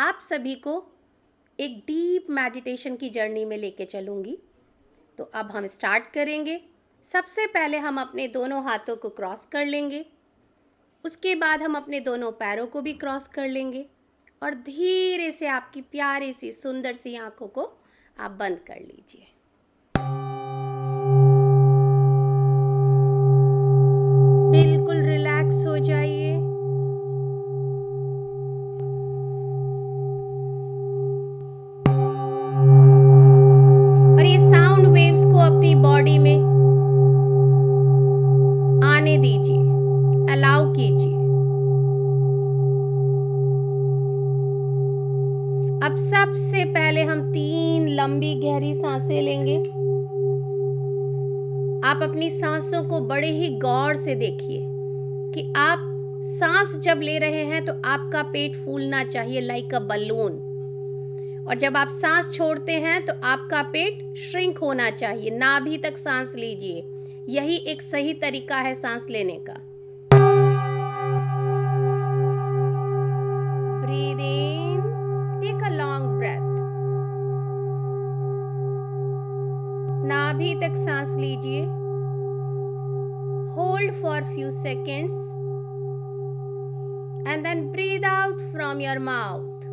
आप सभी को एक डीप मेडिटेशन की जर्नी में लेके चलूँगी। तो अब हम स्टार्ट करेंगे। सबसे पहले हम अपने दोनों हाथों को क्रॉस कर लेंगे। उसके बाद हम अपने दोनों पैरों को भी क्रॉस कर लेंगे और धीरे से आपकी प्यारी सी सुंदर सी आँखों को आप बंद कर लीजिए। बिल्कुल रिलैक्स हो जाइए। और ये साउंड वेव्स को अपनी बॉडी में आने दीजिए, अलाउ कीजिए। अब सबसे पहले हम 3 लंबी गहरी सांसें लेंगे। आप अपनी सांसों को बड़े ही गौर से देखिए कि आप सांस जब ले रहे हैं तो आपका पेट फूलना चाहिए लाइक अ बलून, और जब आप सांस छोड़ते हैं तो आपका पेट श्रिंक होना चाहिए। नाभि तक सांस लीजिए, यही एक सही तरीका है सांस लेने का। Breathe in, take a long breath. नाभि तक सांस लीजिए, hold for few seconds and then breathe out from your mouth.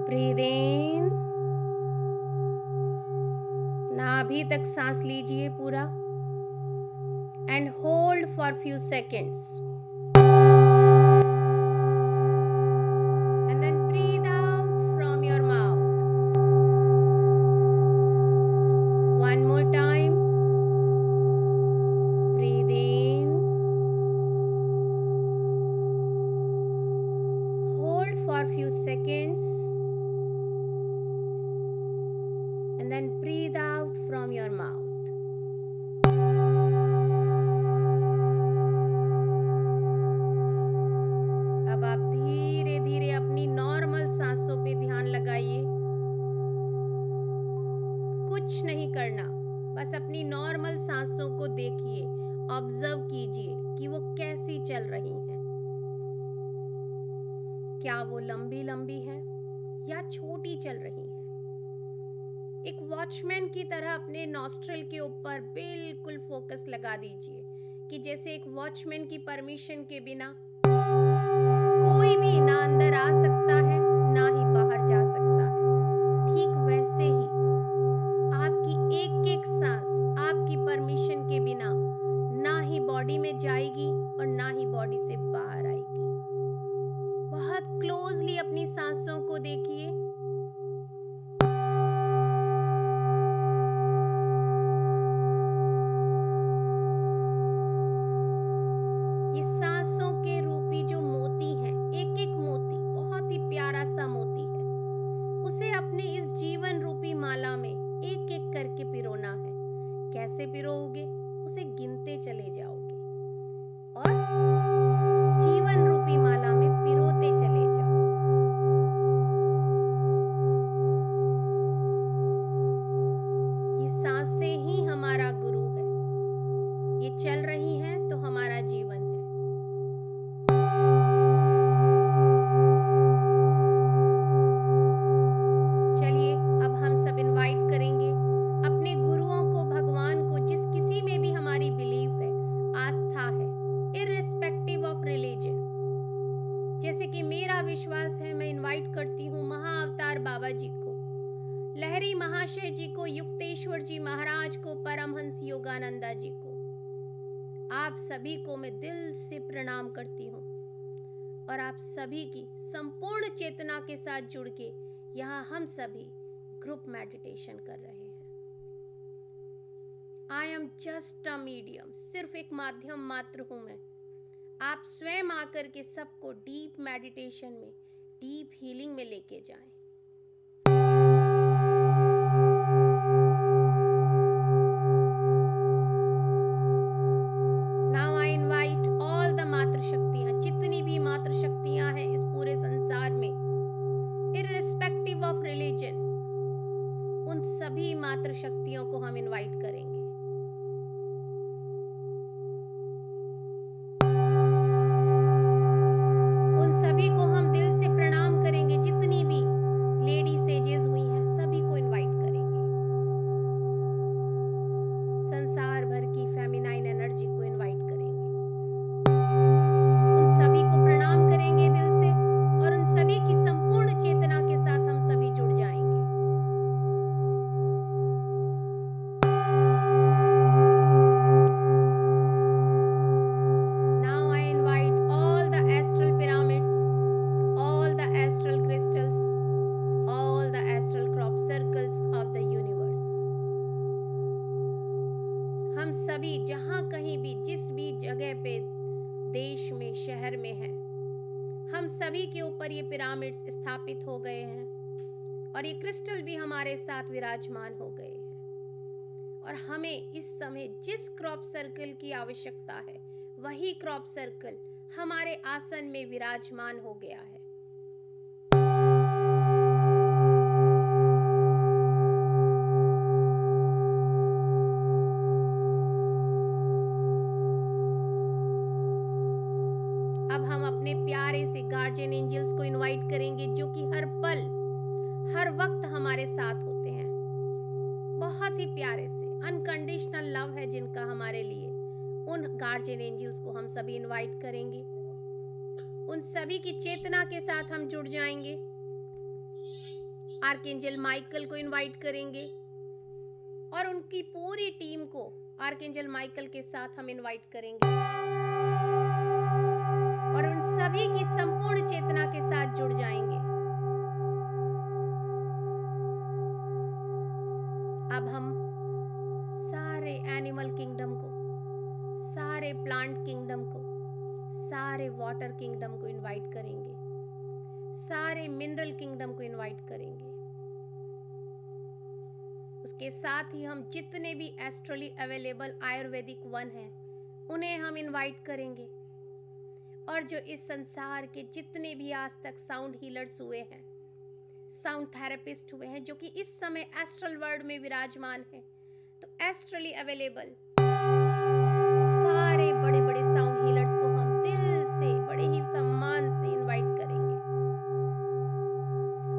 Breathe in, नाभि तक सांस लीजिए पूरा and hold for few seconds and then breathe out from your mouth. One more time. Breathe in, hold for few seconds and then breathe out from your mouth. अब आप धीरे धीरे अपनी नॉर्मल सांसों पे ध्यान लगाइए। कुछ नहीं करना, बस अपनी नॉर्मल सांसों को देखिए, ऑब्जर्व कीजिए कि वो कैसी चल रही हैं। क्या वो लंबी लंबी है या छोटी चल रही हैं? एक वॉचमैन की तरह अपने नॉस्ट्रिल के ऊपर बिल्कुल फोकस लगा दीजिए कि जैसे एक वॉचमैन की परमिशन के बिना कोई भी ना अंदर आ सकता है ना ही बाहर जा सकता है, ठीक वैसे ही आपकी एक एक सांस आपकी परमिशन के बिना ना ही बॉडी में जाएगी और ना ही बॉडी से बाहर आएगी। बहुत क्लोजली अपनी सांसों को देखिए। ये सांसों के रूपी जो मोती है, एक एक मोती बहुत ही प्यारा सा मोती है, उसे अपने इस जीवन रूपी माला में एक एक करके पिरोना है। कैसे पिरोगे? उसे गिनते चले जाओगे और जीवन रूपी माला में पिरोते चले जाओ। ये सांसें ही हमारा गुरु है, ये चल रही हैं तो हमारा जीवन है। चलिए अब हम सब इनवाइट करेंगे अपने गुरुओं को, भगवान को, जिस किसी में भी हमारी बिलीफ है, आस्था है, इररिस्पेक्टिव ऑफ रिलीजन। जैसे कि मेरा विश्वास है, मैं इनवाइट करती हूँ महाअवतार बाबा जी को, लहरी महाशय जी को, युक्तेश्वर जी महाराज को, परमहंस योगानंदा जी को। आप सभी को मैं दिल से प्रणाम करती हूँ और आप सभी की संपूर्ण चेतना के साथ जुड़ के यहाँ हम सभी ग्रुप मेडिटेशन कर रहे हैं। I am just a medium, सिर्फ एक माध्यम मात्र हूं मैं। आप स्वयं आकर के सबको डीप मेडिटेशन में, डीप हीलिंग में लेके जाएं। Now I invite all the मातृ शक्तियां, जितनी भी मातृ शक्तियां हैं इस पूरे संसार में, इररिस्पेक्टिव ऑफ रिलीजन, सभी मातृ शक्तियों को हम इनवाइट करेंगे। उन सभी को हम दिल से प्रणाम करेंगे। जितनी भी लेडी सेजेस हुई हैं सभी को इनवाइट करेंगे। संसार भर की फेमिनाइन एनर्जी को इनवाइट करेंगे। उन सभी को प्रणाम करेंगे दिल से और उन सभी की संपूर्ण चेतना के साथ हम सभी जुड़ जाएंगे। Now I invite all the astral pyramids, all the astral crystals, all the astral crop circles of the universe. हम सभी जहां कहीं भी जिस भी जगह पे देश में शहर में हैं, हम सभी के ऊपर ये पिरामिड्स स्थापित हो गए हैं और ये क्रिस्टल भी हमारे साथ विराजमान हो गए हैं। और हमें इस समय जिस क्रॉप सर्कल की आवश्यकता है वही क्रॉप सर्कल हमारे आसन में विराजमान हो गया है। अब हम अपने प्यारे से गार्जियन एंजल्स को इनवाइट करेंगे जो कि हर पल हर वक्त हमारे साथ होते हैं। बहुत ही प्यारे से अनकंडीशनल लव है जिनका हमारे लिए, उन गार्जियन एंजल्स को हम सभी इनवाइट करेंगे। उन सभी की चेतना के साथ हम जुड़ जाएंगे। आर्कएंजल माइकल को इनवाइट करेंगे और उनकी पूरी टीम को आर्कएंजल माइकल के साथ हम इनवाइट करेंगे और उन सभी की संपूर्ण चेतना के साथ जुड़ जाएंगे। अब हम सारे एनिमल किंगडम को, सारे प्लांट किंगडम को, सारे वाटर किंगडम को इनवाइट करेंगे, सारे मिनरल किंगडम को इनवाइट करेंगे। उसके साथ ही हम जितने भी एस्ट्रली अवेलेबल आयुर्वेदिक वन हैं उन्हें हम इनवाइट करेंगे। और जो इस संसार के जितने भी आज तक साउंड हीलर्स हुए हैं, साउंड थेरेपिस्ट हुए हैं, जो कि इस समय एस्ट्रल वर्ल्ड में विराजमान है, तो एस्ट्रली अवेलेबल सारे बड़े बड़े साउंड हीलर्स को हम दिल से बड़े ही सम्मान से इनवाइट करेंगे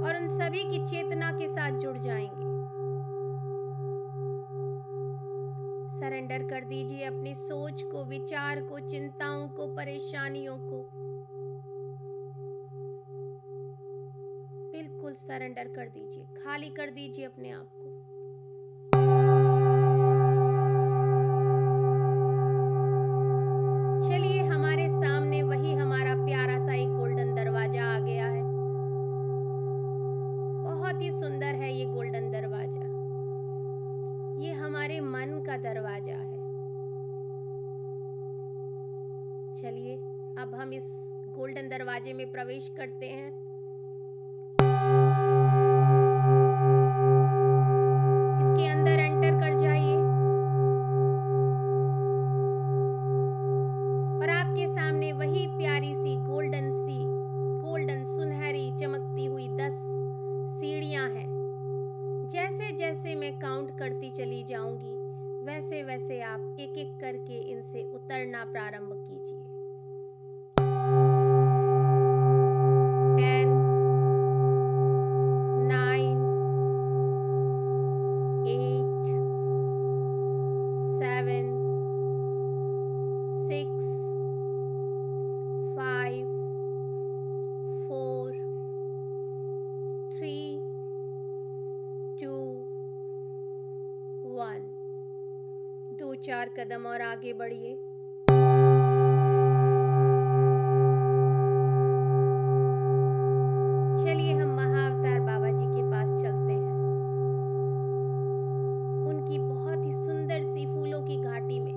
और उन सभी की चेतना के साथ जुड़ जाएंगे। सरेंडर कर दीजिए अपनी सोच को, विचार को, चिंताओं को, परेशानियों को। बिल्कुल सरेंडर कर दीजिए, खाली कर दीजिए अपने आप को। चलिए, हमारे सामने वही हमारा प्यारा सा एक गोल्डन दरवाजा आ गया है। बहुत ही सुंदर है ये गोल्डन दरवाजा। ये हमारे मन का दरवाजा है। चलिए, अब हम इस गोल्डन दरवाजे में प्रवेश करते हैं। इसके अंदर एंटर कर जाइए और आपके सामने वही प्यारी सी गोल्डन सुनहरी चमकती हुई 10 सीढ़ियां हैं। जैसे जैसे मैं काउंट करती चली जाऊंगी वैसे वैसे आप एक एक करके इनसे उतरना प्रारंभ कीजिए। 10, 9, 8, 7, 6, 5, 4, 3, 2, 1। 2-4 कदम और आगे बढ़िए। चलिए, हम महाअवतार बाबा जी के पास चलते हैं। उनकी बहुत ही सुंदर सी फूलों की घाटी में,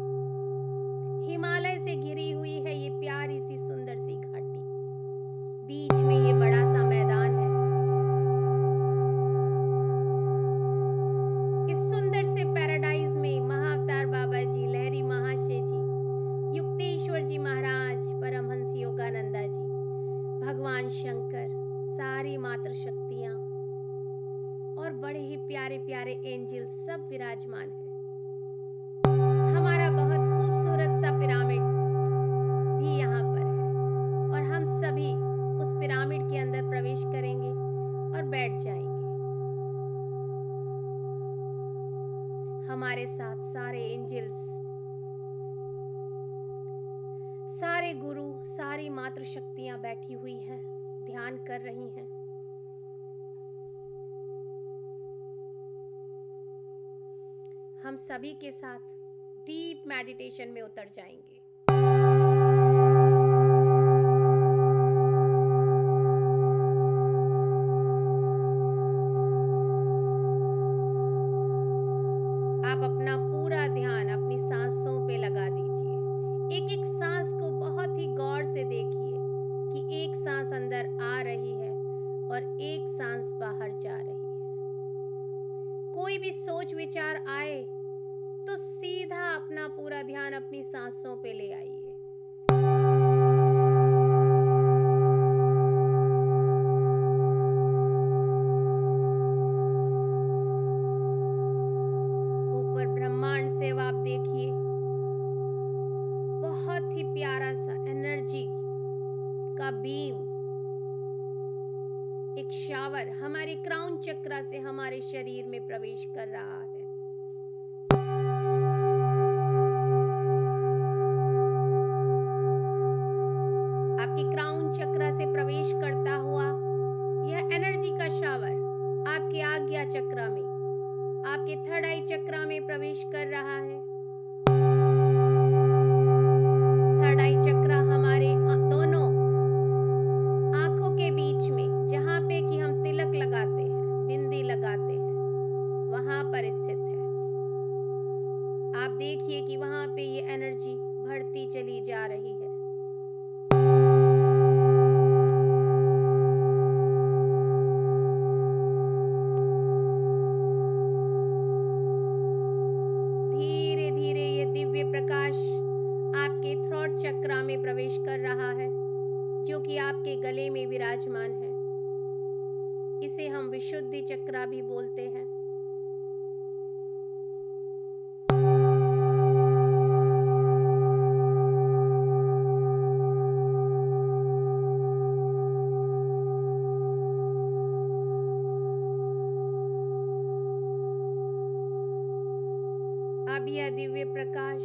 हिमालय से घिरी हुई है ये प्यारी सी सुंदर सी घाटी। बीच में ये बड़ा सा मैदान है। इस सुंदर से पैराडाइज में महाअवतार बाबा जी, लहरी महाशय जी प्यारे प्यारे एंजल सब विराजमान है। हमारा बहुत खूबसूरत सा पिरामिड भी यहाँ पर है और हम सभी उस पिरामिड के अंदर प्रवेश करेंगे और बैठ जाएंगे। हमारे साथ सारे एंजल्स, सारे गुरु, सारी मातृ शक्तियां बैठी हुई हैं, ध्यान कर रही हैं। हम सभी के साथ डीप मेडिटेशन में उतर जाएंगे। आप अपना पूरा ध्यान अपनी सांसों पे लगा दीजिए। एक एक सांस को बहुत ही गौर से देखिए कि एक सांस अंदर आ रही है और एक सांस बाहर जा रही है। कोई भी सोच विचार आए तो सीधा अपना पूरा ध्यान अपनी सांसों पे ले आइए। ऊपर ब्रह्मांड से आप देखिए, बहुत ही प्यारा सा एनर्जी का बीम, एक शावर हमारे क्राउन चक्रा से हमारे शरीर में प्रवेश कर रहा है। आपके क्राउन चक्रा से प्रवेश करता हुआ यह एनर्जी का शावर आपके आज्ञा चक्रा में, आपके थर्ड आई चक्रा में प्रवेश कर रहा है। थर्ड आई चक्रा हमारे दोनों आंखों के बीच में, जहां पे कि हम तिलक लगाते हैं, बिंदी लगाते हैं, वहां पर स्थित है। आप देखिए कि वहां पे ये एनर्जी बढ़ती चली जा रही है। धीरे धीरे ये दिव्य प्रकाश आपके थ्रोट चक्रा में प्रवेश कर रहा है, जो कि आपके गले में विराजमान है। इसे हम विशुद्धि चक्रा भी बोलते हैं। अब यह दिव्य प्रकाश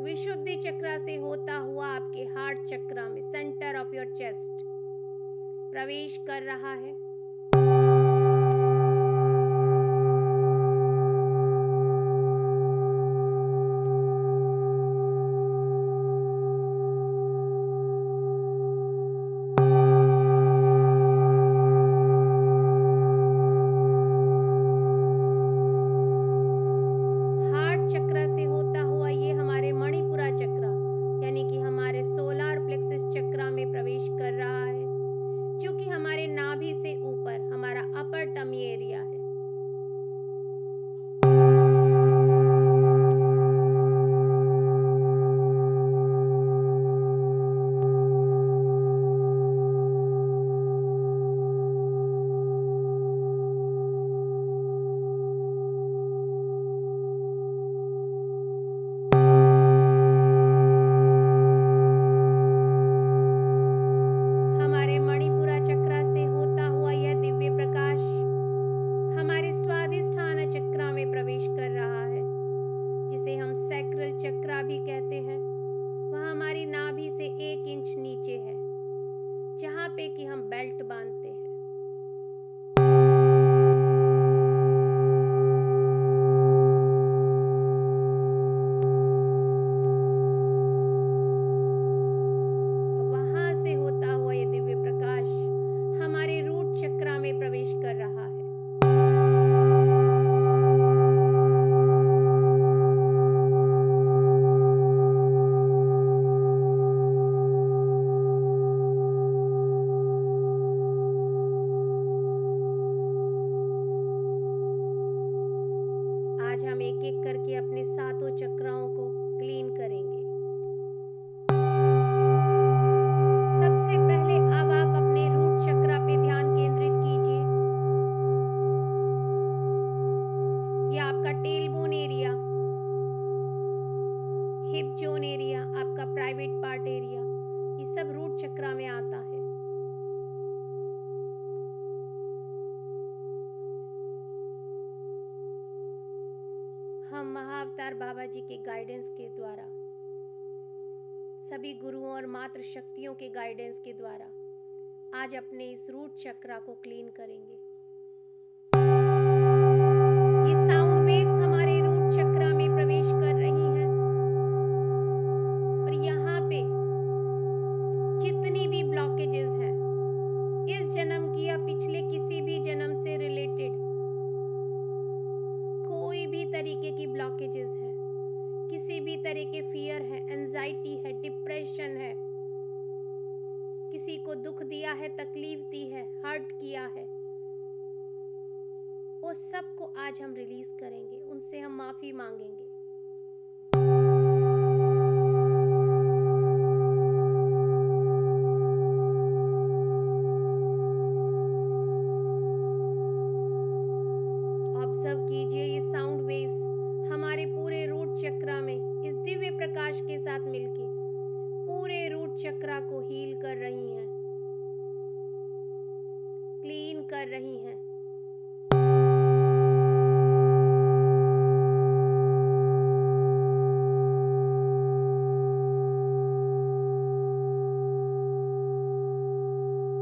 विशुद्धि चक्रा से होता हुआ आपके हार्ट चक्रा में, सेंटर ऑफ योर चेस्ट, प्रवेश कर रहा है। हार्ट चक्रा से होता हुआ ये हमारे मणिपुरा चक्रा, यानी कि हमारे सोलार प्लेक्सस चक्रा में प्रवेश कर रहा है, जो कि हमारे नाभि से हम महाअवतार बाबा जी के गाइडेंस के द्वारा, सभी गुरुओं और मातृ शक्तियों के गाइडेंस के द्वारा आज अपने इस रूट चक्रा को क्लीन करेंगे। ये साउंड वेव्स हमारे रूट चक्रा में प्रवेश कर रही हैं और यहाँ पे जितनी भी ब्लॉकेजेस हैं, इस जन्म की या पिछले किसी भी जन्म से रिलेटेड कोई भी तरीके की ब्लॉकेजेस है, किसी भी तरह के फियर है, एंजाइटी है, डिप्रेशन है, किसी को दुख दिया है, तकलीफ दी है, हर्ट किया है, वो सब को आज हम रिलीज करेंगे, उनसे हम माफी मांगेंगे। ऑब्जर्व कीजिए ये साउंड वेव्स हमारे पूरे रूट चक्रा में इस दिव्य प्रकाश के साथ मिलके पूरे रूट चक्रा को हील कर रही हैं, क्लीन कर रही हैं।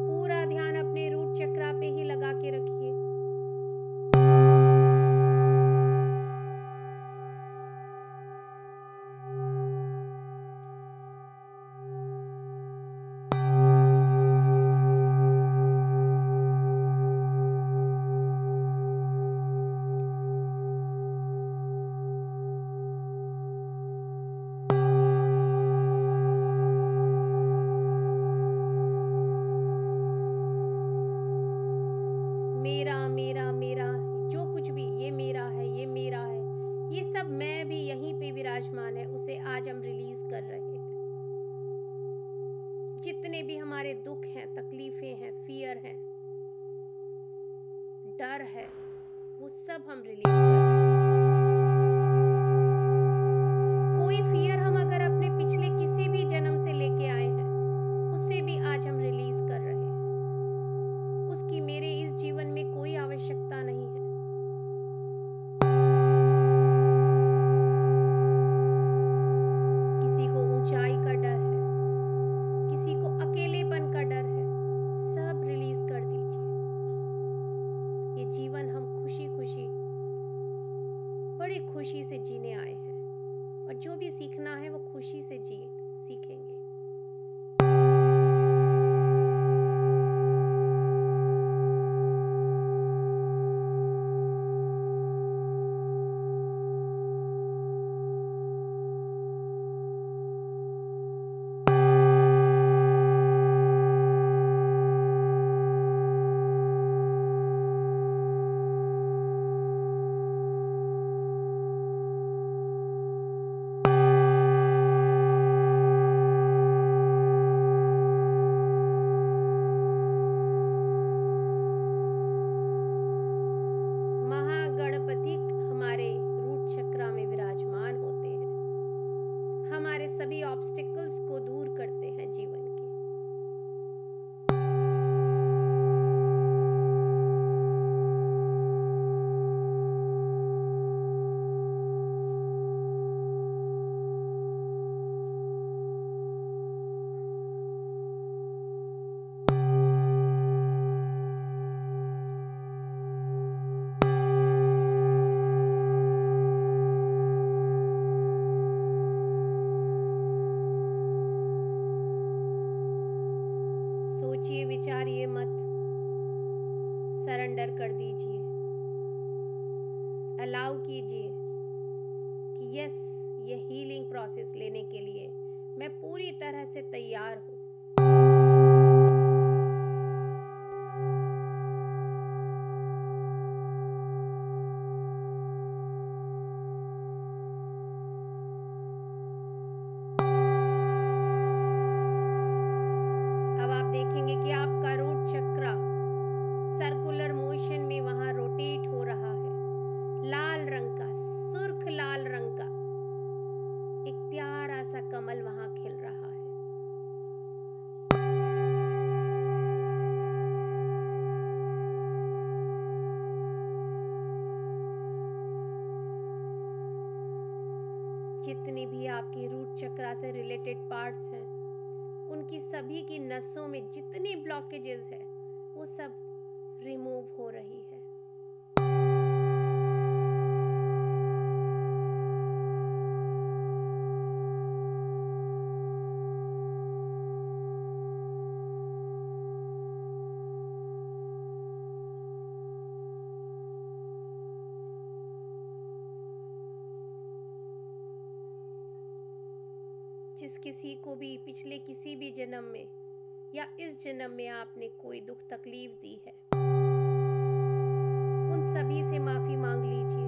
पूरा ध्यान अपने रूट चक्रा पे ही लगा के रखिए। मेरा मेरा मेरा जो कुछ भी ये मेरा है, ये मेरा है, ये सब मैं भी यहीं पे विराजमान है, उसे आज हम रिलीज कर रहे हैं। जितने भी हमारे दुख हैं, तकलीफें हैं, फियर हैं, डर है, वो सब हम रिलीज कर रहे हैं। कोई फियर हम अगर अपने पिछले किसी भी जन्म से लेके आए हैं, उसे भी आज हम रिलीज कर रहे हैं। उसकी मेरे इस जीवन में कोई आवश्यकता नहीं है। किसी को ऊंचाई का डर है, किसी को अकेलेपन का डर है, सब रिलीज कर दीजिए। ये जीवन हम खुशी खुशी, बड़ी खुशी से जीने आए हैं और जो भी सीखना है वो खुशी से सीखेंगे। महागणपति हमारे रूट चक्रा में विराजमान होते हैं, हमारे सभी ऑब्स्टिकल्स को दूर करते हैं जीवन के। सोचिए, विचारिए मत, सरेंडर कर दीजिए, अलाउ कीजिए कि यस, ये हीलिंग प्रोसेस लेने के लिए मैं पूरी तरह से तैयार हूँ। अब आप देखेंगे कि आपका रूट चक्रा सर्कुलर मोशन में वहां रोटेट हो रहा है। लाल रंग का, सुर्ख लाल रंग का एक प्यारा सा कमल वहां खिल रहा है। चक्रा से रिलेटेड पार्ट्स हैं, उनकी सभी की नसों में जितनी ब्लॉकेजेस है वो सब रिमूव हो रही है। जिस किसी को भी पिछले किसी भी जन्म में या इस जन्म में आपने कोई दुख तकलीफ दी है, उन सभी से माफी मांग लीजिए।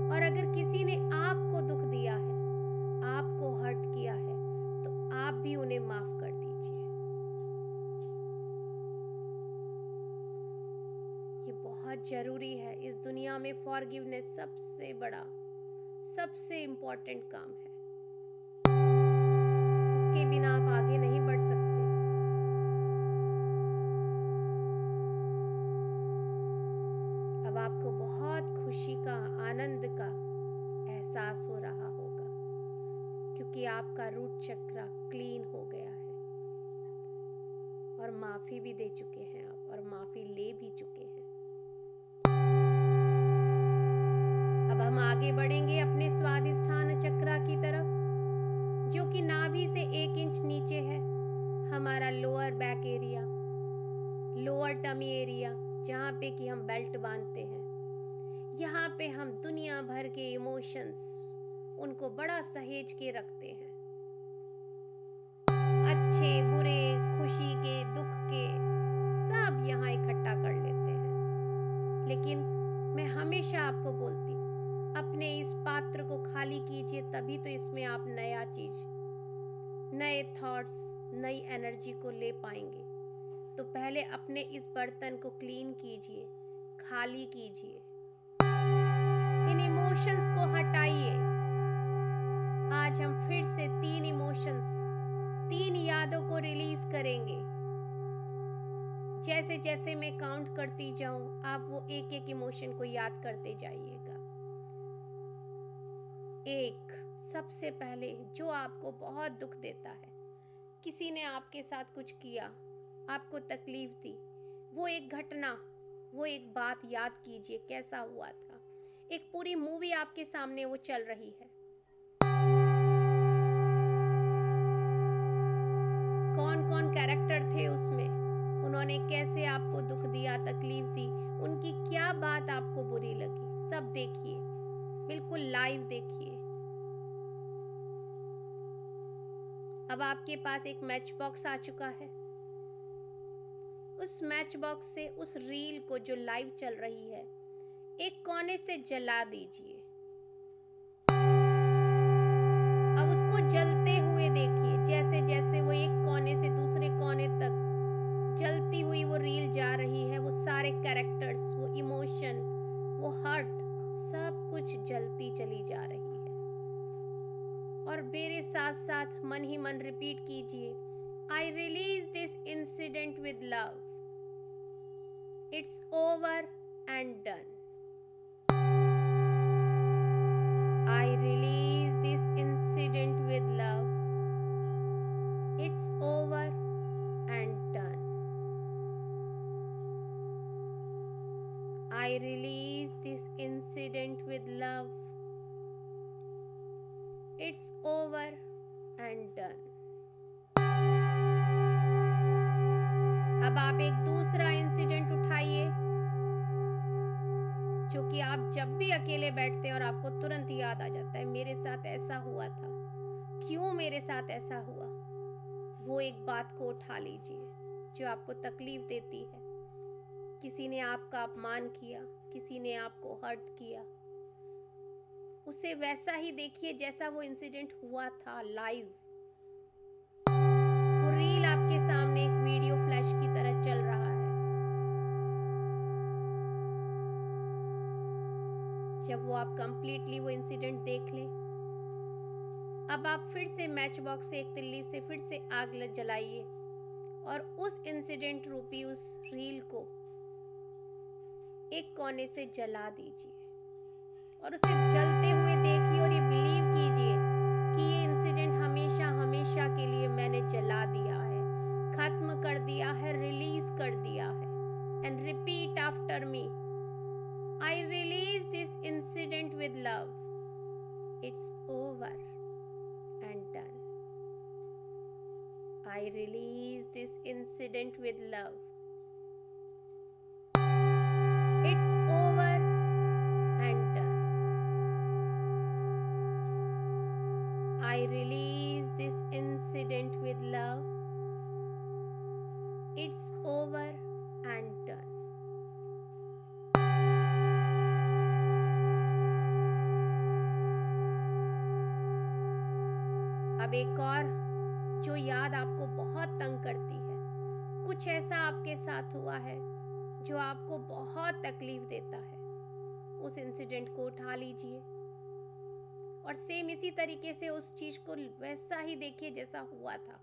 और अगर किसी ने आपको दुख दिया है, आपको हर्ट किया है, तो आप भी उन्हें माफ कर दीजिए। ये बहुत जरूरी है। इस दुनिया में फॉरगिवनेस सबसे बड़ा, सबसे इम्पोर्टेंट काम है। इसके बिना आप आगे नहीं बढ़ सकते। अब आपको बहुत खुशी का, आनंद का एहसास हो रहा होगा, क्योंकि आपका रूट चक्र क्लीन हो गया है और माफी भी दे चुके हैं आप, और माफी ले भी चुके हैं। अब हम आगे बढ़ेंगे अपने स्वादिष्ठान चक्र की तरफ, जो कि नाभि से 1 इंच नीचे है। हमारा lower back area, lower tummy area, जहाँ पे कि हम बेल्ट बांधते हैं। यहाँ पे हम दुनिया भर के इमोशंस, उनको बड़ा सहेज के रखते हैं। अच्छे, बुरे, खुशी के, दुख के, सब यहाँ इकट्ठा कर लेते हैं। लेकिन मैं हमेशा आपको बोलती हूँ, अपने इस पात्र को खाली कीजिए, तभी तो इसमें आप नया चीज, नए थॉट्स, नई एनर्जी को ले पाएंगे। तो पहले अपने इस बर्तन को क्लीन कीजिए, खाली कीजिए, इन इमोशंस को हटाइए। आज हम फिर से 3 इमोशंस, 3 यादों को रिलीज करेंगे। जैसे जैसे मैं काउंट करती जाऊं, आप वो एक एक इमोशन को याद करते जाइएगा। 1, सबसे पहले जो आपको बहुत दुख देता है, किसी ने आपके साथ कुछ किया, आपको तकलीफ दी, वो एक घटना, वो एक बात याद कीजिए, कैसा हुआ था। एक पूरी मूवी आपके सामने वो चल रही है। कौन कौन कैरेक्टर थे उसमें, उन्होंने कैसे आपको दुख दिया, तकलीफ दी, उनकी क्या बात आपको बुरी लगी, सब देखिए, बिल्कुल लाइव देखिए। अब आपके पास एक मैच बॉक्स आ चुका है। उस मैच बॉक्स से उस रील को जो लाइव चल रही है, एक कोने से जला दीजिए। अब उसको जलते हुए देखिए, जैसे जैसे वो एक कोने से दूसरे कोने तक जलती हुई वो रील जा रही है, वो सारे कैरेक्टर्स, वो इमोशन, वो हर्ट, सब कुछ जलती चली जा रही है। और मेरे साथ साथ मन ही मन रिपीट कीजिए, I release this incident with love, it's over and done. I release this incident with love, it's over and done. I release this incident with love, it's over and done. अब आप एक दूसरा incident उठाइए, जो कि आप जब भी अकेले बैठते हैं और आपको तुरंत याद आ जाता है, मेरे साथ ऐसा हुआ था, क्यों मेरे साथ ऐसा हुआ। वो एक बात को उठा लीजिए जो आपको तकलीफ देती है। किसी ने आपका अपमान किया, किसी ने आपको हर्ट किया, उसे वैसा ही देखिए जैसा वो इंसिडेंट हुआ था, लाइव। वो रील आपके सामने एक वीडियो फ्लैश की तरह चल रहा है। जब वो आप कंप्लीटली वो इंसिडेंट देख लें, अब आप फिर से मैच बॉक्स से एक तिल्ली से फिर से आग जलाइए और उस इंसिडेंट रूपी उस रील को एक कोने से जला दीजिए और उसे जलते हुए देखिए और ये बिलीव कीजिए कि ये इंसिडेंट हमेशा I release this incident with love. It's over and done. I release this incident with love. It's over and done. अब एक और जो याद आपको बहुत तंग करती है, कुछ ऐसा आपके साथ हुआ है जो आपको बहुत तकलीफ देता है, उस इंसिडेंट को उठा लीजिए और सेम इसी तरीके से उस चीज को वैसा ही देखिए जैसा हुआ था।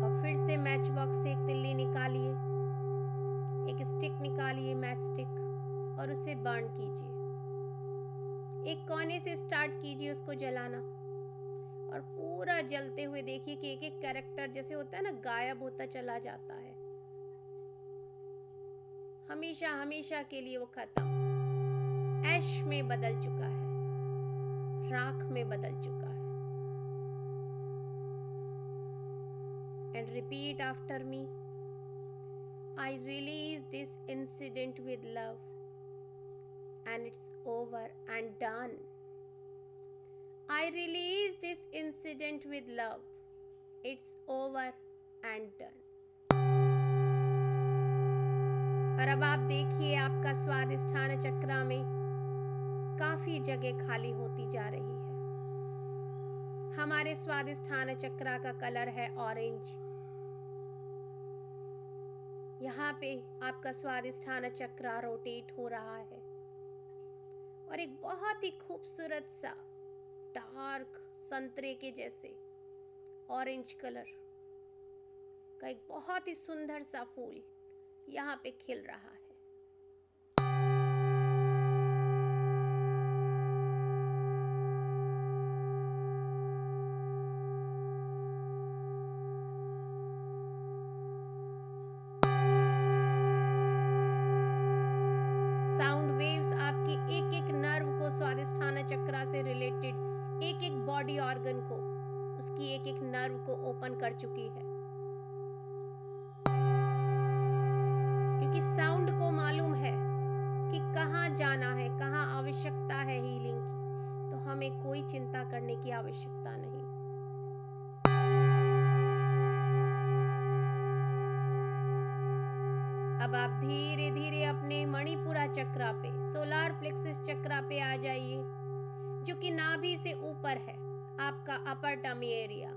और फिर से मैच बॉक्स से एक तिल्ली निकालिए, एक स्टिक निकालिए, मैच स्टिक, और उसे बर्न कीजिए। एक कोने से स्टार्ट कीजिए उसको जलाना और पूरा जलते हुए देखिए कि एक एक कैरेक्टर जैसे होता है ना, गायब होता चला जाता है। हमेशा हमेशा के लिए वो खत्म, ऐश में बदल चुका है, राख में बदल चुका है। And repeat after me, I release this incident with love and it's over and done. I release this incident with love. It's over and done. और अब आप देखिए आपका स्वादिष्ठान चक्र में काफी जगह खाली होती जा रही है। हमारे स्वादिष्ठान चक्र का कलर है ऑरेंज। यहाँ पे आपका स्वादिष्ठान चक्र रोटेट हो रहा है और एक बहुत ही खूबसूरत सा डार्क संतरे के जैसे ऑरेंज कलर का एक बहुत ही सुंदर सा फूल यहाँ पे खिल रहा है। साउंड वेव्स आपकी एक एक नर्व को, स्वादिष्ठान चक्र से रिलेटेड एक एक बॉडी ऑर्गन को, उसकी एक एक नर्व को ओपन कर चुकी है, क्योंकि साउंड को मालूम है कि कहाँ जाना है, कहाँ आवश्यकता है हीलिंग की, तो हमें कोई चिंता करने की आवश्यकता नहीं। अब आप धीरे धीरे अपने मणिपुरा चक्र पे, सोलार प्लेक्सस चक्र पे आ जाइए, जो कि नाभि से ऊपर है, आपका अपर टमी एरिया।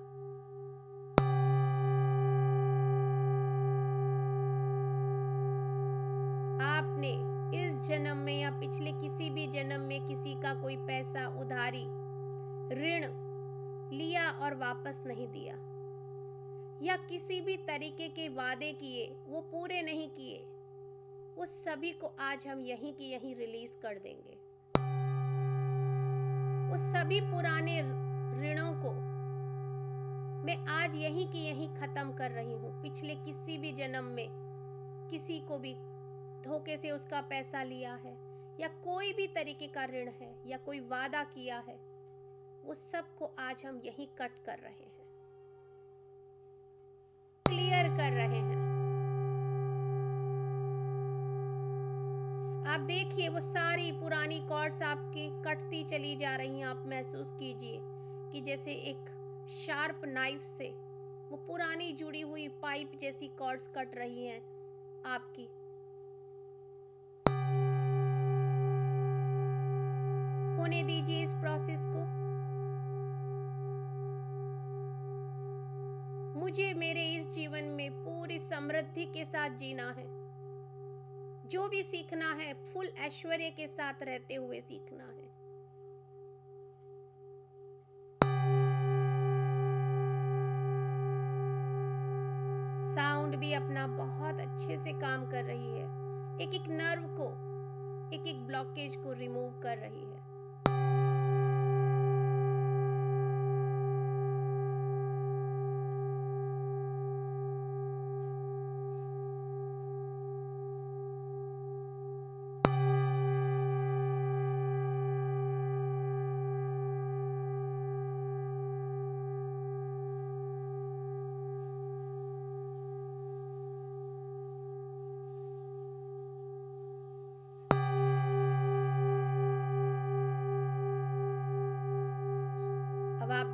आपने इस जन्म में या पिछले किसी भी जन्म में किसी का कोई पैसा, उधारी, ऋण लिया और वापस नहीं दिया, या किसी भी तरीके के वादे किए वो पूरे नहीं किए, उस सभी को आज हम यहीं की यहीं रिलीज कर देंगे। उस सभी पुराने ऋणों को मैं आज यहीं की यहीं खत्म कर रही हूँ। पिछले किसी भी जन्म में किसी को भी धोखे से उसका पैसा लिया है, या कोई भी तरीके का ऋण है, या कोई वादा किया है, वो सब को आज हम यहीं कट कर रहे हैं, क्लियर कर रहे हैं। आप देखिए वो सारी पुरानी कॉर्ड्स आपकी कटती चली जा रही हैं। आप महसूस कीजिए कि जैसे एक शार्प नाइफ से वो पुरानी जुड़ी हुई पाइप जैसी कॉर्ड्स कट रही हैं आपकी। होने दीजिए इस प्रोसेस को। मुझे मेरे इस जीवन में पूरी समृद्धि के साथ जीना है। जो भी सीखना है फुल ऐश्वर्य के साथ रहते हुए सीखना है। साउंड भी अपना बहुत अच्छे से काम कर रही है, एक एक नर्व को, एक एक ब्लॉकेज को रिमूव कर रही है।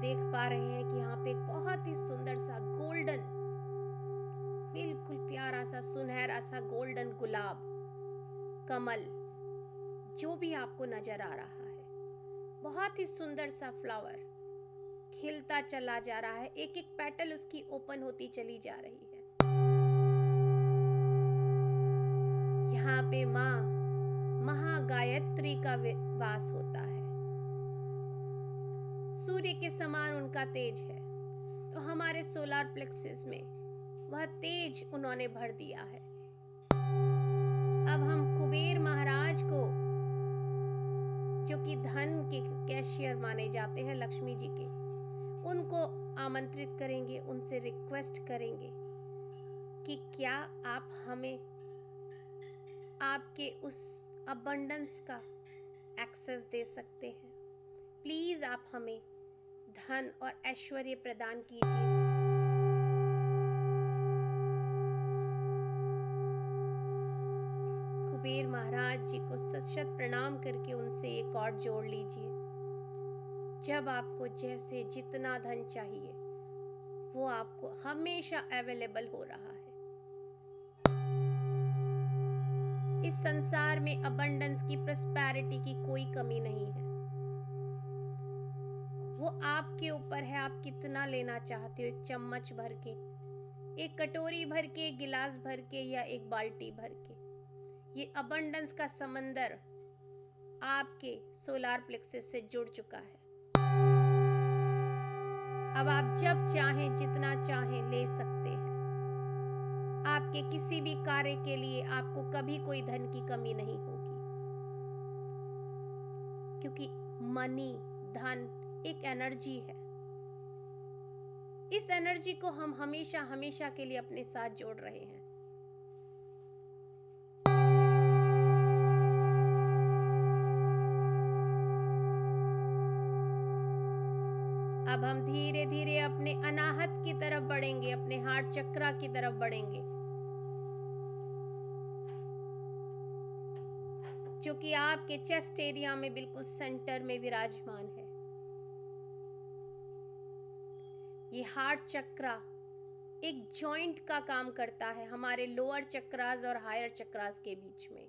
देख पा रहे हैं कि यहाँ पे एक बहुत ही सुंदर सा गोल्डन, बिल्कुल प्यारा सा सुनहरा सा गोल्डन गुलाब, कमल, जो भी आपको नजर आ रहा है, बहुत ही सुंदर सा फ्लावर खिलता चला जा रहा है। एक एक पेटल उसकी ओपन होती चली जा रही है। यहाँ पे माँ महागायत्री का वास होता है। सूर्य के समान उनका तेज है, तो हमारे सोलार प्लेक्सिस में वह तेज उन्होंने भर दिया है। अब हम कुबेर महाराज को, जो कि धन के कैशियर माने जाते हैं लक्ष्मी जी के, उनको आमंत्रित करेंगे, उनसे रिक्वेस्ट करेंगे कि क्या आप हमें आपके उस अबंडेंस का एक्सेस दे सकते हैं। प्लीज आप हमें धन और ऐश्वर्य प्रदान कीजिए। कुबेर महाराज जी को सशत प्रणाम करके उनसे एक और जोड़ लीजिए। जब आपको जैसे जितना धन चाहिए वो आपको हमेशा अवेलेबल हो रहा है। इस संसार में अबंडेंस की, प्रॉस्पेरिटी की कोई कमी नहीं है। वो आपके ऊपर है, आप कितना लेना चाहते हो। एक चम्मच भर के, एक कटोरी भर के, एक गिलास भर के, या एक बाल्टी भर के। ये अबंडेंस का समंदर आपके सोलार प्लेक्सस से जुड़ चुका है। अब आप जब चाहें, जितना चाहें ले सकते हैं। आपके किसी भी कार्य के लिए आपको कभी कोई धन की कमी नहीं होगी, क्योंकि मनी, धन एक एनर्जी है। इस एनर्जी को हम हमेशा हमेशा के लिए अपने साथ जोड़ रहे हैं। अब हम धीरे धीरे अपने अनाहत की तरफ बढ़ेंगे, अपने हार्ट चक्रा की तरफ बढ़ेंगे, जो कि आपके चेस्ट एरिया में बिल्कुल सेंटर में विराजमान है। ये हार्ट चक्रा एक जॉइंट का काम करता है हमारे लोअर चक्रास और हायर चक्रास के बीच में।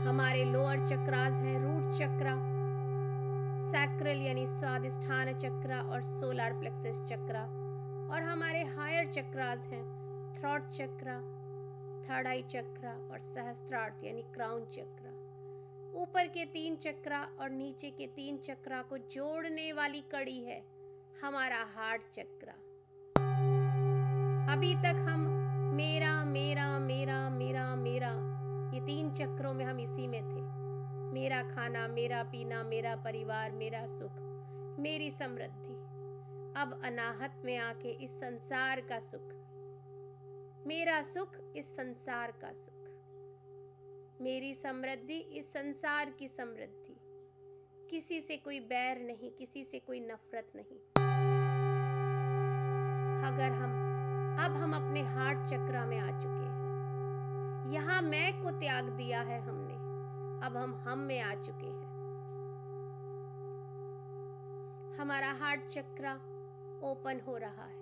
हमारे लोअर चक्रास हैं रूट चक्रा, सैक्रल यानी स्वादिष्ठान चक्रा और सोलार प्लेक्सस चक्रा, और हमारे हायर चक्रास हैं थ्रोट चक्रा, थर्ड आई चक्रा और सहस्त्रार्थ यानी क्राउन चक्रा। ऊपर के 3 चक्रा और नीचे के 3 चक्रा को जोड़ने वाली कड़ी है हमारा हार्ट चक्रा। अभी तक हम मेरा मेरा मेरा मेरा मेरा, ये 3 चक्रों में हम इसी में थे। मेरा खाना, मेरा पीना, मेरा परिवार, मेरा सुख, मेरी समृद्धि। अब अनाहत में आके इस संसार का सुख, मेरा सुख इस संसार का सुख, मेरी समृद्धि इस संसार की समृद्धि। किसी से कोई बैर नहीं, किसी से कोई नफरत नहीं। अगर अब हम अपने हार्ट चक्रा में आ चुके हैं। यहाँ मैं को त्याग दिया है हमने, अब हम में आ चुके हैं। हमारा हार्ट चक्रा ओपन हो रहा है।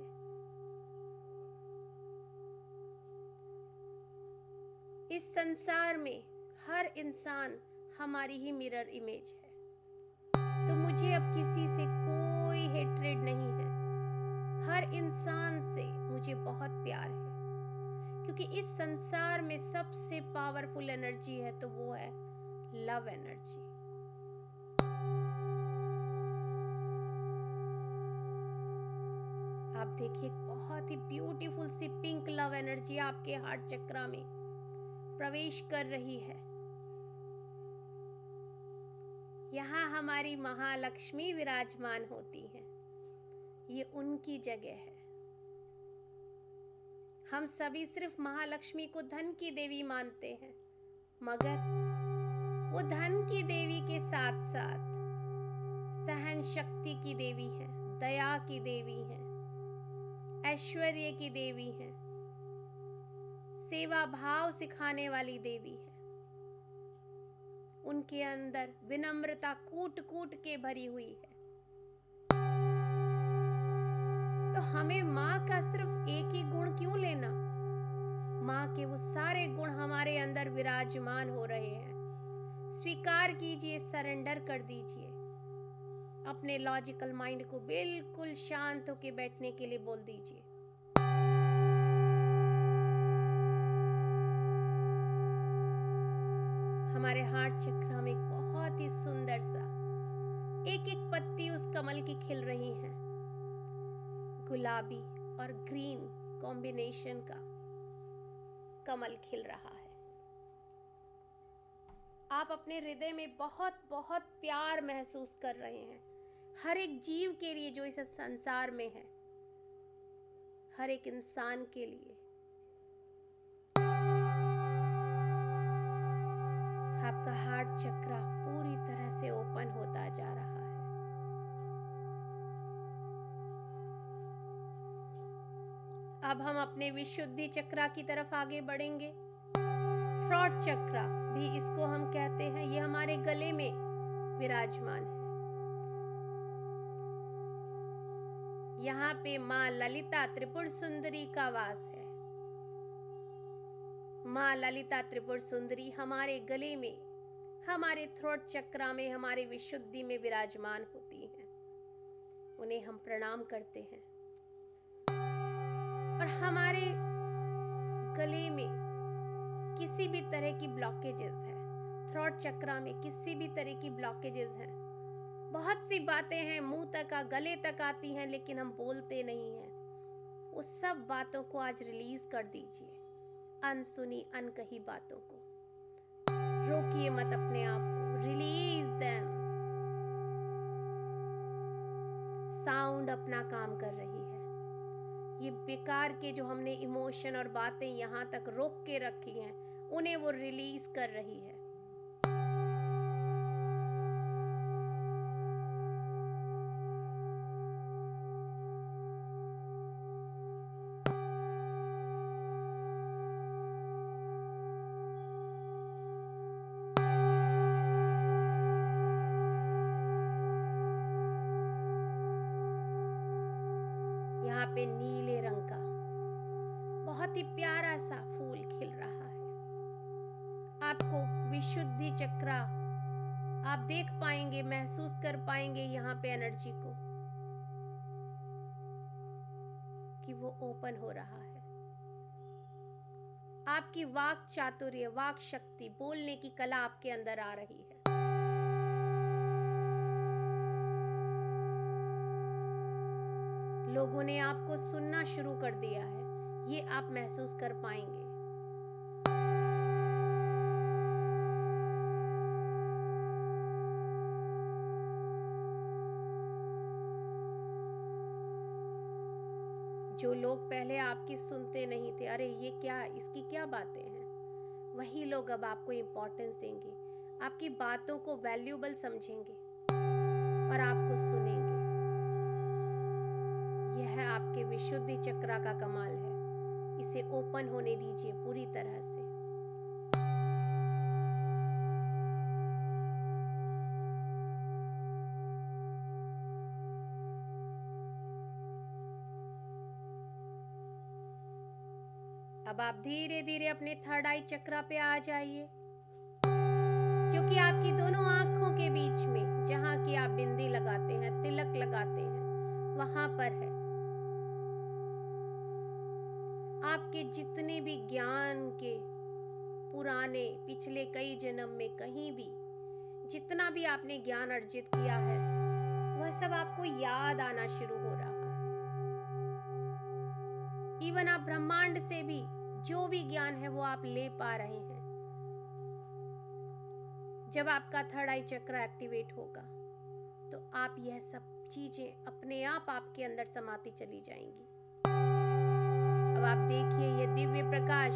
इस संसार में हर इंसान हमारी ही मिरर इमेज है, तो मुझे अब किसी से कोई हेट्रेड नहीं है। हर इंसान से मुझे बहुत प्यार है, क्योंकि इस संसार में सबसे पावरफुल एनर्जी है तो वो है लव एनर्जी। आप देखिए, बहुत ही ब्यूटीफुल सी पिंक लव एनर्जी आपके हार्ट चक्रा में प्रवेश कर रही है। यहाँ हमारी महालक्ष्मी विराजमान होती हैं, ये उनकी जगह है। हम सभी सिर्फ महालक्ष्मी को धन की देवी मानते हैं, मगर वो धन की देवी के साथ साथ सहन शक्ति की देवी है, दया की देवी है, ऐश्वर्य की देवी है, सेवा भाव सिखाने वाली देवी है। उनके अंदर विनम्रता कूट कूट के भरी हुई है। तो हमें माँ का सिर्फ एक ही गुण क्यों लेना? माँ के वो सारे गुण हमारे अंदर विराजमान हो रहे हैं। स्वीकार कीजिए, सरेंडर कर दीजिए। अपने लॉजिकल माइंड को बिल्कुल शांत होकर बैठने के लिए बोल दीजिए। हमारे हार्ट चक्र में एक बहुत ही सुंदर सा एक एक पत्ती उस कमल की खिल रही है। गुलाबी और ग्रीन कॉम्बिनेशन का कमल खिल रहा है। आप अपने हृदय में बहुत बहुत प्यार महसूस कर रहे हैं हर एक जीव के लिए जो इस संसार में है, हर एक इंसान के लिए। आपका हार्ट चक्र पूरी तरह से ओपन होता जा रहा है। अब हम अपने विशुद्धि चक्र की तरफ आगे बढ़ेंगे। थ्रोट चक्र भी इसको हम कहते हैं, ये हमारे गले में विराजमान है। यहाँ पे माँ ललिता त्रिपुर सुंदरी का वास है। माँ ललिता त्रिपुर सुंदरी हमारे गले में, हमारे थ्रोट चक्र में, हमारे विशुद्धि में विराजमान होती हैं। उन्हें हम प्रणाम करते हैं। और हमारे गले में किसी भी तरह की ब्लॉकेजेस है, थ्रोट चक्र में किसी भी तरह की ब्लॉकेजेस हैं, बहुत सी बातें हैं मुंह तक गले तक आती हैं लेकिन हम बोलते नहीं हैं, उस सब बातों को आज रिलीज कर दीजिए। अनसुनी अनकही बातों को रोकिए मत, अपने आप को रिलीज देम। साउंड अपना काम कर रही है। ये बेकार के जो हमने इमोशन और बातें यहाँ तक रोक के रखी हैं, उन्हें वो रिलीज कर रही है। यहाँ पे नीले रंग का बहुत ही प्यारा सा फूल खिल रहा है। आपको विशुद्धि चक्र आप देख पाएंगे, महसूस कर पाएंगे यहाँ पे एनर्जी को कि वो ओपन हो रहा है। आपकी वाक चातुर्य, वाक शक्ति, बोलने की कला आपके अंदर आ रही है। लोगों ने आपको सुनना शुरू कर दिया है, ये आप महसूस कर पाएंगे। जो लोग पहले आपकी सुनते नहीं थे, अरे ये क्या, इसकी क्या बातें हैं, वही लोग अब आपको इम्पोर्टेंस देंगे, आपकी बातों को वैल्यूएबल समझेंगे और आपको सुनेंगे। यह आपके विशुद्धि चक्र का कमाल है। इसे ओपन होने दीजिए पूरी तरह से। अब आप धीरे धीरे अपने थर्ड आई चक्र पे आ जाइए, जो कि आपकी दोनों आंखों के बीच में, जहां की आप बिंदी लगाते हैं, तिलक लगाते हैं, वहां पर है। आपके जितने भी ज्ञान के पुराने पिछले कई जन्म में कहीं भी जितना भी आपने ज्ञान अर्जित किया है, वह सब आपको याद आना शुरू हो रहा है। इवन आप ब्रह्मांड से भी जो भी ज्ञान है वो आप ले पा रहे हैं। जब आपका थर्ड आई चक्र एक्टिवेट होगा तो आप यह सब चीजें अपने आप आपके अंदर समाती चली जाएंगी। अब आप देखिए ये दिव्य प्रकाश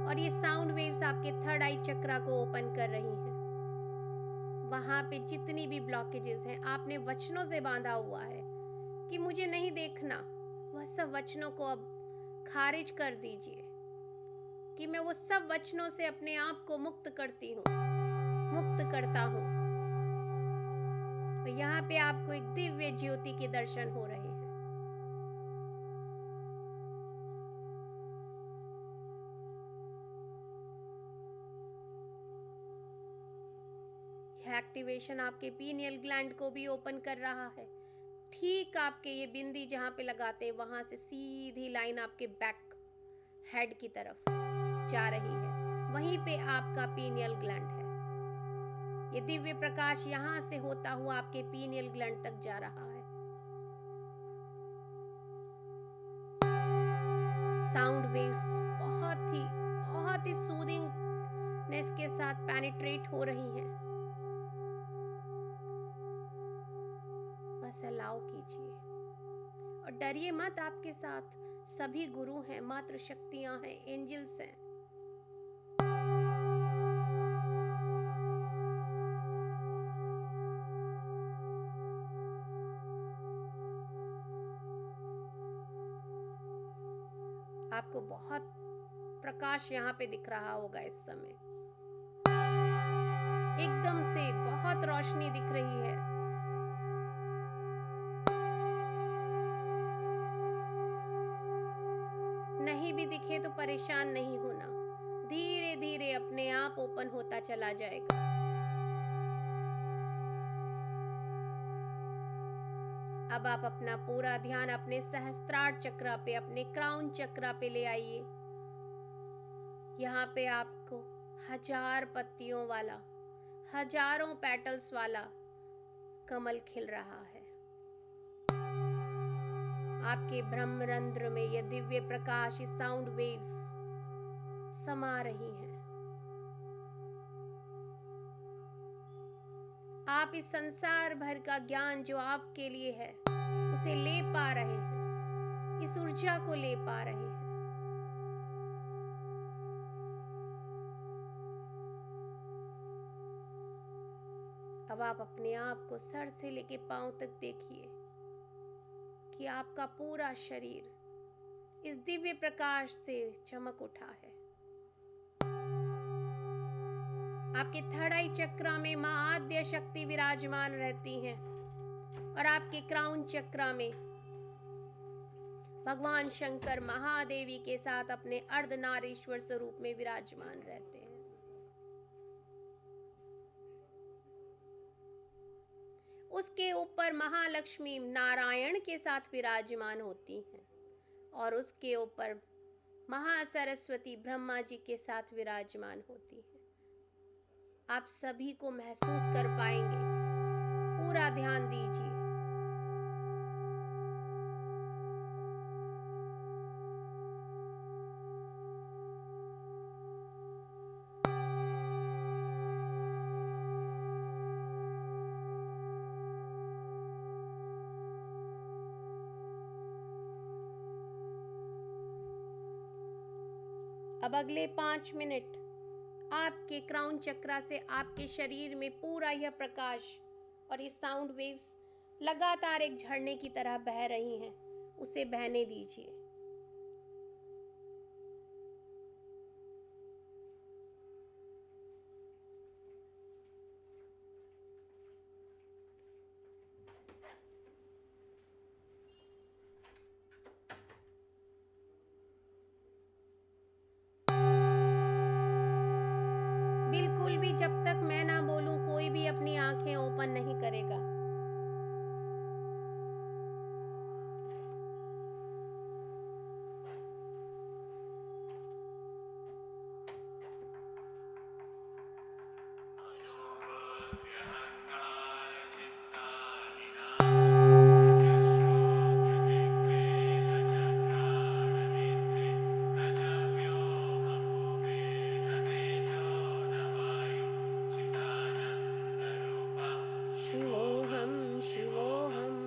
और ये साउंड वेव्स आपके थर्ड आई चक्र को ओपन कर रही हैं। वहां पे जितनी भी ब्लॉकेजेस हैं, आपने वचनों से बांधा हुआ है कि मुझे नहीं देखना, वह सब वचनों को अब खारिज कर दीजिए कि मैं वो सब वचनों से अपने आप को मुक्त करती हूँ, मुक्त करता हूँ। तो यहाँ पे आपको एक दिव्य ज्योति के दर्शन हो रहे हैं। यह एक्टिवेशन आपके पीनियल ग्लैंड को भी ओपन कर रहा है। ठीक आपके ये बिंदी जहाँ पे लगाते हैं वहाँ से सीधी लाइन आपके बैक हेड की तरफ जा रही है, वहीं पे आपका पीनियल ग्लैंड है। ये दिव्य प्रकाश यहाँ से होता हुआ आपके पीनियल ग्लैंड तक जा रहा है। साउंड वेव्स बहुत ही सूदिंगनेस के साथ पेनिट्रेट हो रही हैं। बस अलाउ कीजिए और डरिए मत, आपके साथ सभी गुरु हैं, मातृ शक्तियां हैं, एंजल्स हैं। आपको बहुत प्रकाश यहाँ पे दिख रहा होगा इस समय, एकदम से बहुत रोशनी दिख रही है। नहीं भी दिखे तो परेशान नहीं होना, धीरे धीरे अपने आप ओपन होता चला जाएगा। अब आप अपना पूरा ध्यान अपने सहस्त्रार चक्र पे, अपने क्राउन चक्र पे ले आइए। यहाँ पे आपको 1000 पत्तियों वाला, हजारों पेटल्स वाला कमल खिल रहा है। आपके ब्रह्मरंध्र में ये दिव्य प्रकाश, ये साउंड वेव्स समा रही हैं। आप इस संसार भर का ज्ञान जो आपके लिए है उसे ले पा रहे हैं, इस ऊर्जा को ले पा रहे हैं। अब आप अपने आप को सर से लेके पांव तक देखिए कि आपका पूरा शरीर इस दिव्य प्रकाश से चमक उठा है। आपके थर्ड आई चक्र में मां आद्य शक्ति विराजमान रहती हैं और आपके क्राउन चक्र में भगवान शंकर महादेवी के साथ अपने अर्धनारीश्वर स्वरूप में विराजमान रहते हैं। उसके ऊपर महालक्ष्मी नारायण के साथ विराजमान होती हैं और उसके ऊपर महासरस्वती ब्रह्मा जी के साथ विराजमान होती हैं। आप सभी को महसूस कर पाएंगे। पूरा ध्यान दीजिए। अब अगले 5 मिनट आपके क्राउन चक्र से आपके शरीर में पूरा यह प्रकाश और ये साउंड वेव्स लगातार एक झरने की तरह बह रही हैं, उसे बहने दीजिए। बिल्कुल भी जब तक मैं ना बोलूं कोई भी अपनी आंखें ओपन नहीं करेगा। शिवोहम शिवोहम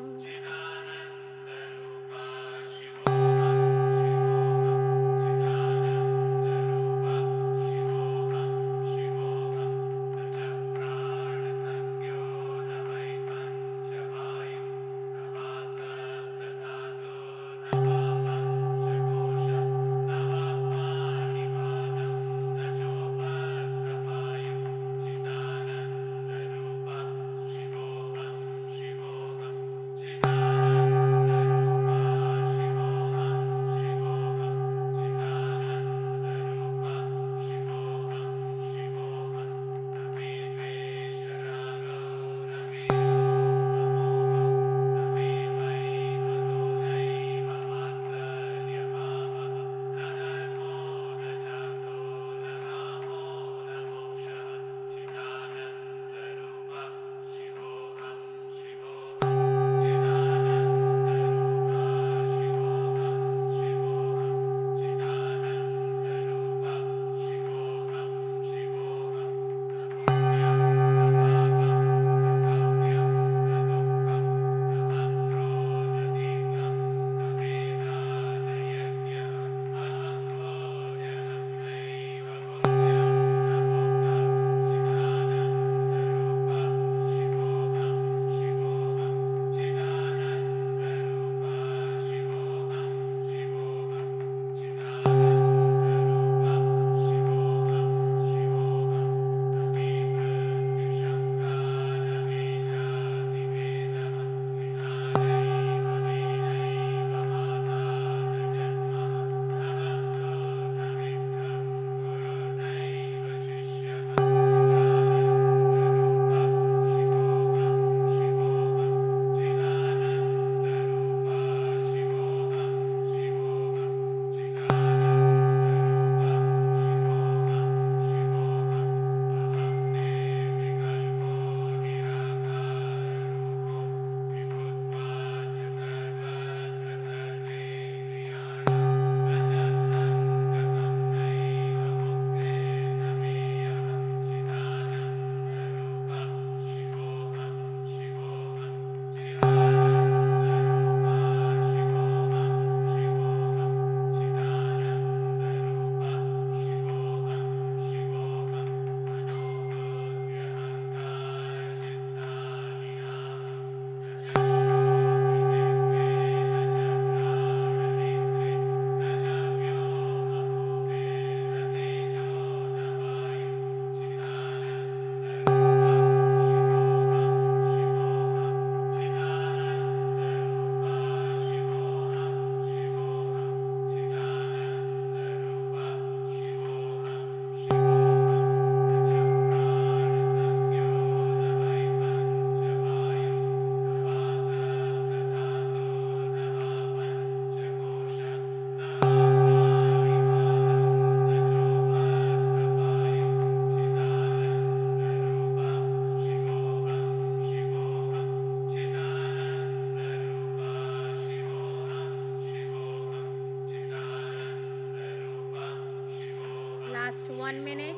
Last 1 minute.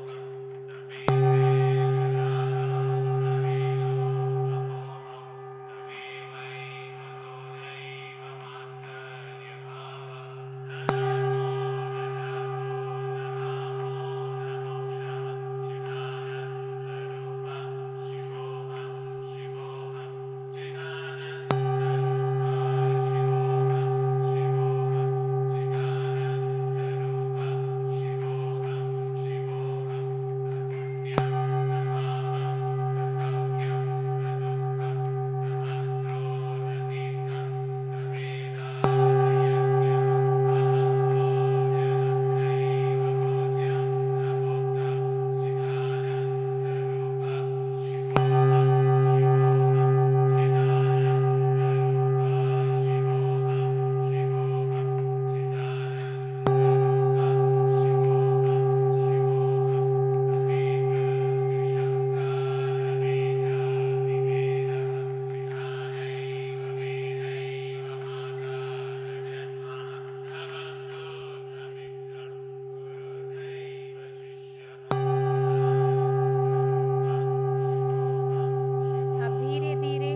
अब धीरे धीरे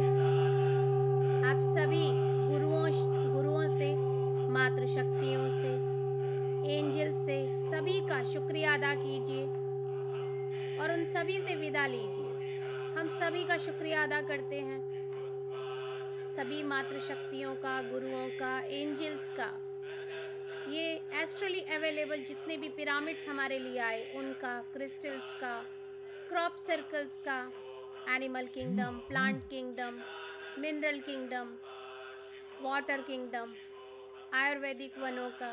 आप सभी गुरुओं से, मातृशक्तियों से, एंजल से सभी का शुक्रिया अदा कीजिए और उन सभी से विदा लीजिए। हम सभी का शुक्रिया अदा करते हैं, सभी मातृशक्तियों का, गुरुओं का, एंजल्स का, ये एस्ट्रली अवेलेबल जितने भी पिरामिड्स हमारे लिए आए उनका, क्रिस्टल्स का, क्रॉप सर्कल्स का, animal kingdom, plant kingdom, mineral kingdom, water kingdom, Ayurvedic वनों का,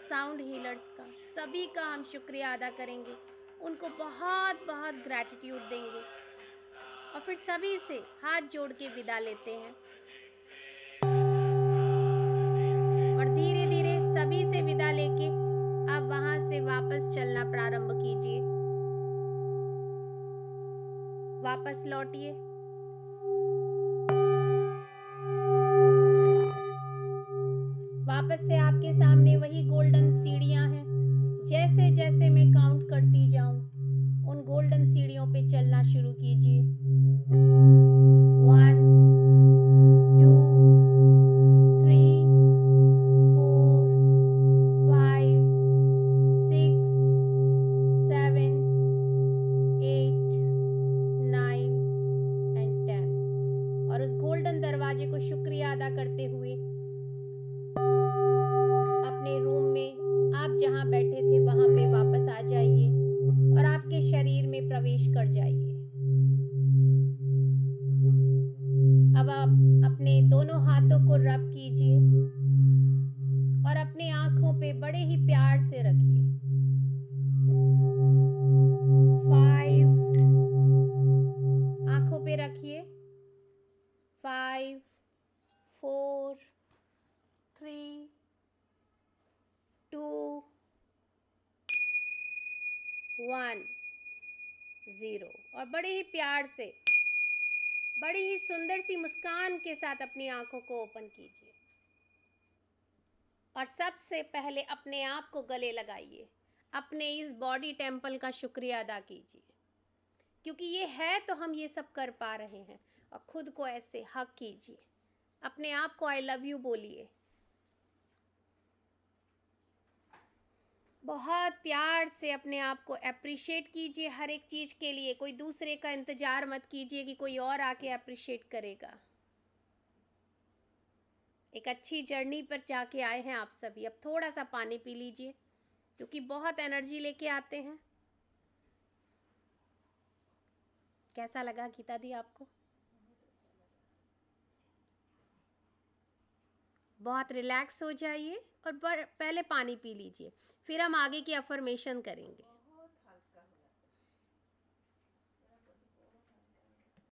साउंड हीलर्स का, सभी का हम शुक्रिया अदा करेंगे, उनको बहुत बहुत ग्रैटिट्यूड देंगे और फिर सभी से हाथ जोड़ के विदा लेते हैं और धीरे धीरे सभी से विदा लेके अब वहां से वापस चलना प्रारंभ कीजिए। वापस लौटिए। वापस से आपके सामने वही गोल्डन सीढ़ियां हैं। जैसे जैसे मैं काउंट करती जाऊं उन गोल्डन सीढ़ियों पे चलना शुरू कीजिए। 1 2 3 4 5 6 7 8 9 एंड 10 और उस गोल्डन दरवाजे को शुक्रिया अदा करते हुए अपने रूम में आप जहां बैठे थे वहां पे वापस आ जाइए और आपके शरीर में प्रवेश कर जाइए। अब आप अपने दोनों हाथों को रब कीजिए और अपने आंखों पे बड़े ही प्यार से रखिए। 5 आंखों पे रखिए। 5 4 3 2 1 0 और बड़े ही प्यार से, बड़ी ही सुंदर सी मुस्कान के साथ अपनी आंखों को ओपन कीजिए और सबसे पहले अपने आप को गले लगाइए। अपने इस बॉडी टेम्पल का शुक्रिया अदा कीजिए क्योंकि ये है तो हम ये सब कर पा रहे हैं और खुद को ऐसे हक कीजिए। अपने आप को आई लव यू बोलिए। बहुत प्यार से अपने आप को अप्रिशिएट कीजिए हर एक चीज़ के लिए। कोई दूसरे का इंतज़ार मत कीजिए कि कोई और आके अप्रिशिएट करेगा। एक अच्छी जर्नी पर जाके आए हैं आप सभी। अब थोड़ा सा पानी पी लीजिए क्योंकि बहुत एनर्जी लेके आते हैं। कैसा लगा गीता दी आपको? बहुत रिलैक्स हो जाइए और पहले पानी पी लीजिए, फिर हम आगे की अफर्मेशन करेंगे।